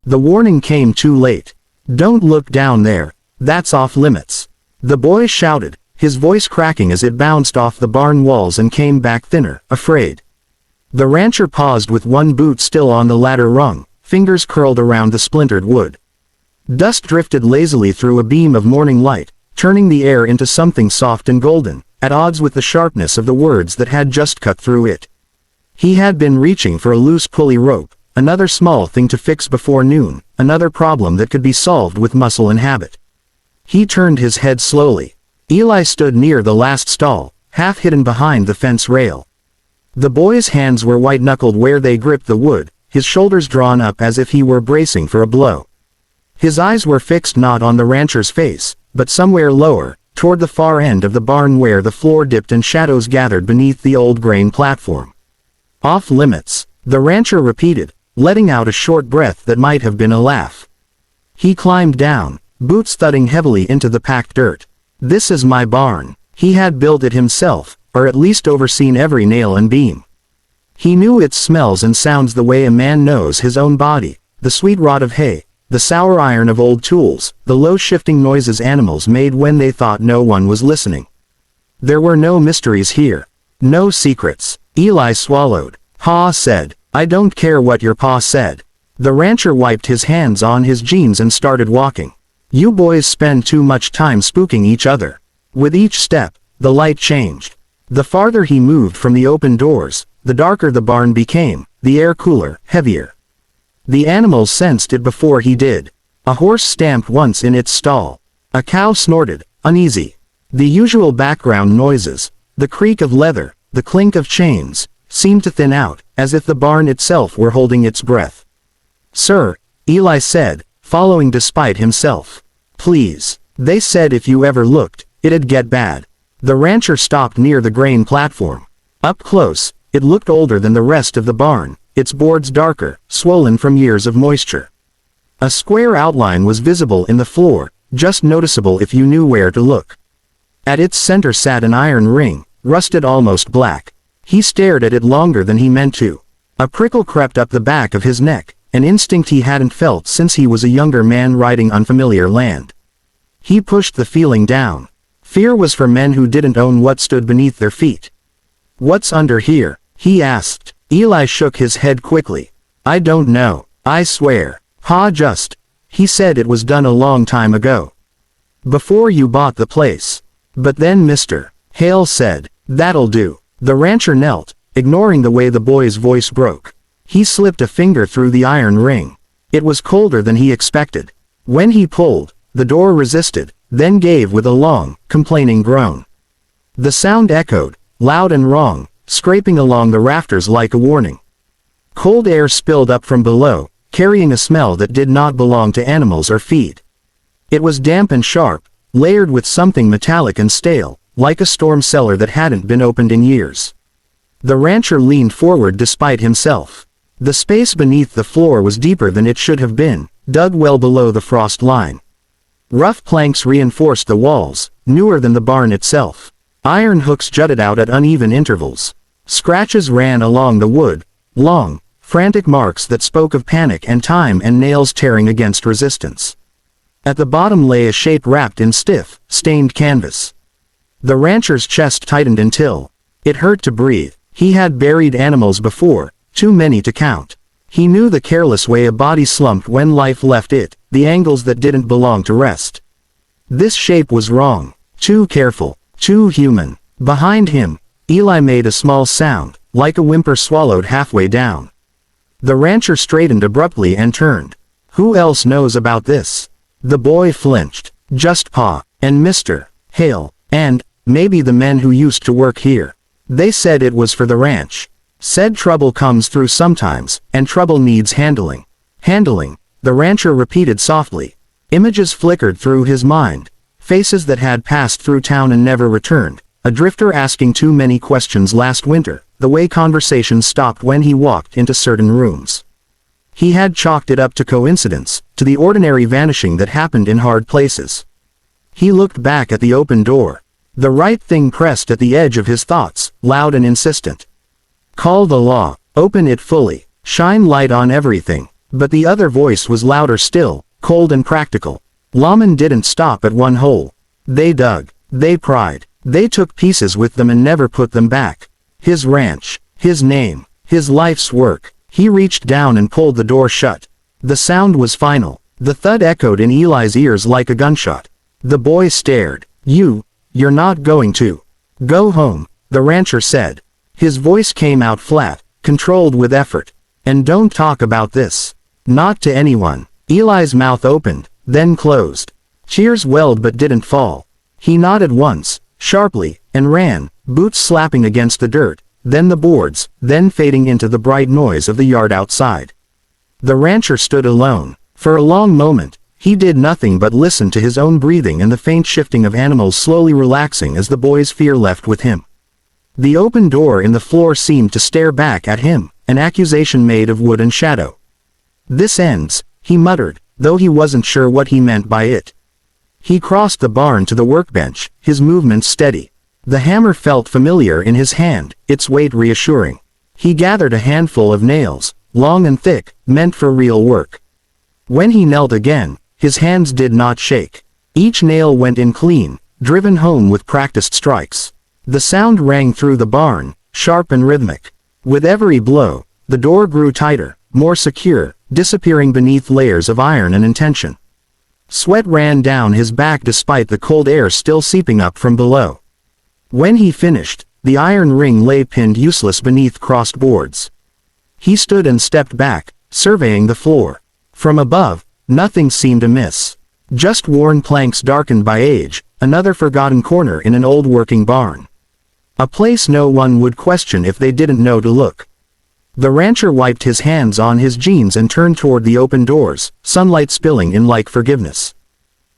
The warning came too late. "Don't look down there. That's off limits." The boy shouted, his voice cracking as it bounced off the barn walls and came back thinner, afraid. The rancher paused with one boot still on the ladder rung, fingers curled around the splintered wood. Dust drifted lazily through a beam of morning light, turning the air into something soft and golden, at odds with the sharpness of the words that had just cut through it. He had been reaching for a loose pulley rope, another small thing to fix before noon, another problem that could be solved with muscle and habit. He turned his head slowly. Eli stood near the last stall, half hidden behind the fence rail. The boy's hands were white-knuckled where they gripped the wood, his shoulders drawn up as if he were bracing for a blow. His eyes were fixed not on the rancher's face, but somewhere lower, toward the far end of the barn where the floor dipped and shadows gathered beneath the old grain platform. "Off limits," the rancher repeated, letting out a short breath that might have been a laugh. He climbed down, boots thudding heavily into the packed dirt. "This is my barn." He had built it himself, or at least overseen every nail and beam. He knew its smells and sounds the way a man knows his own body, the sweet rot of hay, the sour iron of old tools, the low shifting noises animals made when they thought no one was listening. There were no mysteries here. No secrets. Eli swallowed. "Pa said." "I don't care what your pa said." The rancher wiped his hands on his jeans and started walking. "You boys spend too much time spooking each other." With each step, the light changed. The farther he moved from the open doors, the darker the barn became, the air cooler, heavier. The animals sensed it before he did. A horse stamped once in its stall. A cow snorted, uneasy. The usual background noises, the creak of leather, the clink of chains, seemed to thin out, as if the barn itself were holding its breath. "Sir," Eli said, following despite himself. "Please. They said if you ever looked, it'd get bad." The rancher stopped near the grain platform. Up close, it looked older than the rest of the barn, its boards darker, swollen from years of moisture. A square outline was visible in the floor, just noticeable if you knew where to look. At its center sat an iron ring, rusted almost black. He stared at it longer than he meant to. A prickle crept up the back of his neck, an instinct he hadn't felt since he was a younger man riding unfamiliar land. He pushed the feeling down. Fear was for men who didn't own what stood beneath their feet. "What's under here?" he asked. Eli shook his head quickly. "I don't know, I swear. Pa just. He said it was done a long time ago. Before you bought the place. But then Mr. Hale said, that'll do." The rancher knelt, ignoring the way the boy's voice broke. He slipped a finger through the iron ring. It was colder than he expected. When he pulled, the door resisted, then gave with a long, complaining groan. The sound echoed, loud and wrong, scraping along the rafters like a warning. Cold air spilled up from below, carrying a smell that did not belong to animals or feed. It was damp and sharp, layered with something metallic and stale, like a storm cellar that hadn't been opened in years. The rancher leaned forward despite himself. The space beneath the floor was deeper than it should have been, dug well below the frost line. Rough planks reinforced the walls, newer than the barn itself. Iron hooks jutted out at uneven intervals. Scratches ran along the wood, long, frantic marks that spoke of panic and time and nails tearing against resistance. At the bottom lay a shape wrapped in stiff, stained canvas. The rancher's chest tightened until it hurt to breathe. He had buried animals before, too many to count. He knew the careless way a body slumped when life left it, the angles that didn't belong to rest. This shape was wrong, too careful, too human. Behind him, Eli made a small sound, like a whimper swallowed halfway down. The rancher straightened abruptly and turned. "Who else knows about this?" The boy flinched. "Just Pa, and Mr. Hale, and, maybe the men who used to work here. They said it was for the ranch. Said trouble comes through sometimes, and trouble needs handling." "Handling," the rancher repeated softly. Images flickered through his mind. Faces that had passed through town and never returned. A drifter asking too many questions last winter, the way conversations stopped when he walked into certain rooms. He had chalked it up to coincidence, to the ordinary vanishing that happened in hard places. He looked back at the open door. The right thing pressed at the edge of his thoughts, loud and insistent. "Call the law, open it fully, shine light on everything." But the other voice was louder still, cold and practical. Lawmen didn't stop at one hole. They dug. They pried. They took pieces with them and never put them back. His ranch. His name. His life's work. He reached down and pulled the door shut. The sound was final. The thud echoed in Eli's ears like a gunshot. The boy stared. You're not going to go home, the rancher said. His voice came out flat, controlled with effort. And don't talk about this. Not to anyone. Eli's mouth opened, then closed. Cheers welled but didn't fall. He nodded once, sharply, and ran, boots slapping against the dirt, then the boards, then fading into the bright noise of the yard outside. The rancher stood alone. For a long moment, he did nothing but listen to his own breathing and the faint shifting of animals slowly relaxing as the boy's fear left with him. The open door in the floor seemed to stare back at him, an accusation made of wood and shadow. This ends, he muttered, though he wasn't sure what he meant by it. He crossed the barn to the workbench, his movements steady. The hammer felt familiar in his hand, its weight reassuring. He gathered a handful of nails, long and thick, meant for real work. When he knelt again, his hands did not shake. Each nail went in clean, driven home with practiced strikes. The sound rang through the barn, sharp and rhythmic. With every blow, the door grew tighter, more secure, disappearing beneath layers of iron and intention. Sweat ran down his back despite the cold air still seeping up from below. When he finished, the iron ring lay pinned useless beneath crossed boards. He stood and stepped back, surveying the floor. From above, nothing seemed amiss. Just worn planks darkened by age, another forgotten corner in an old working barn. A place no one would question if they didn't know to look. The rancher wiped his hands on his jeans and turned toward the open doors, sunlight spilling in like forgiveness.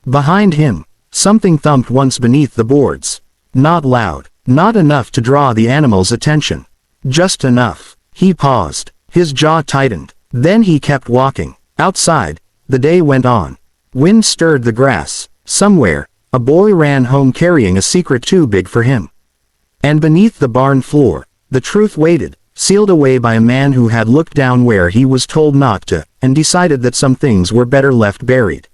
Behind him, something thumped once beneath the boards. Not loud, not enough to draw the animal's attention. Just enough. He paused, his jaw tightened. Then he kept walking. Outside, the day went on. Wind stirred the grass. Somewhere, a boy ran home carrying a secret too big for him. And beneath the barn floor, the truth waited, sealed away by a man who had looked down where he was told not to, and decided that some things were better left buried.